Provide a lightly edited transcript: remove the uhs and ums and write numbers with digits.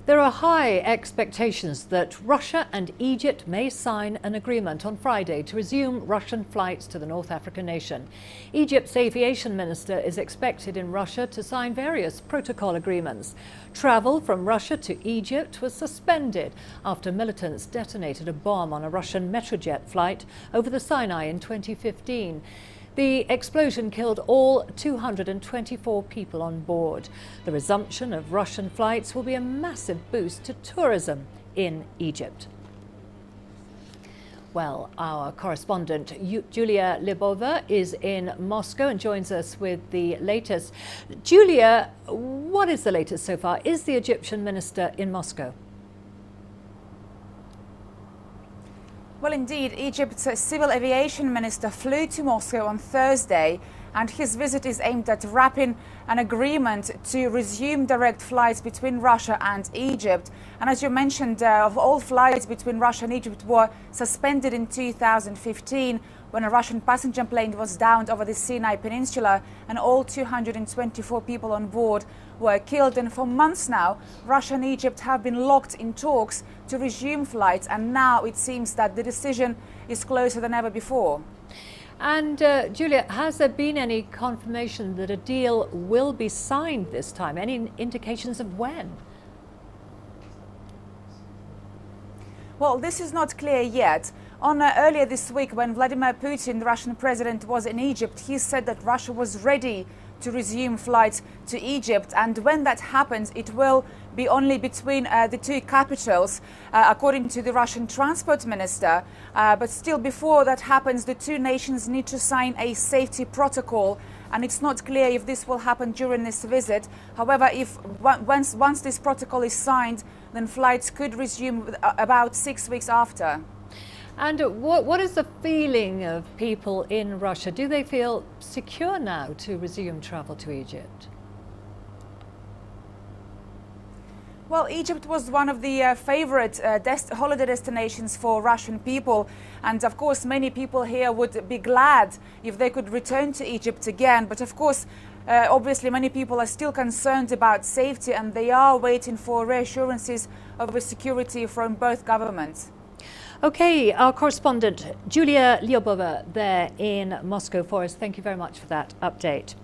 There are high expectations that Russia and Egypt may sign an agreement on Friday to resume Russian flights to the North African nation. Egypt's aviation minister is expected in Russia to sign various protocol agreements. Travel from Russia to Egypt was suspended after militants detonated a bomb on a Russian Metrojet flight over the Sinai in 2015. The explosion killed all 224 people on board. The resumption of Russian flights will be a massive boost to tourism in Egypt. Well, our correspondent Julia Libova is in Moscow and joins us with the latest. Julia, what is the latest so far? Is the Egyptian minister in Moscow? Well, indeed, Egypt's civil aviation minister flew to Moscow on Thursday, and his visit is aimed at wrapping an agreement to resume direct flights between Russia and Egypt. And as you mentioned, of all flights between Russia and Egypt were suspended in 2015 when a Russian passenger plane was downed over the Sinai Peninsula and all 224 people on board were killed. And for months now, Russia and Egypt have been locked in talks to resume flights, and now it seems that the decision is closer than ever before. And Julia, has there been any confirmation that a deal will be signed this time? Any indications of when? Well, this is not clear yet. Earlier this week, when Vladimir Putin, the Russian president, was in Egypt, he said that Russia was ready to resume flights to Egypt, and when that happens, it will be only between the two capitals, according to the Russian transport minister. But still, before that happens, the two nations need to sign a safety protocol, and it's not clear if this will happen during this visit. However, once this protocol is signed, then flights could resume about 6 weeks after. And what is the feeling of people in Russia? Do they feel secure now to resume travel to Egypt? Well, Egypt was one of the favorite holiday destinations for Russian people. And of course, many people here would be glad if they could return to Egypt again. But of course, obviously, many people are still concerned about safety, and they are waiting for reassurances of security from both governments. Okay, our correspondent Julia Libova there in Moscow for us. Thank you very much for that update.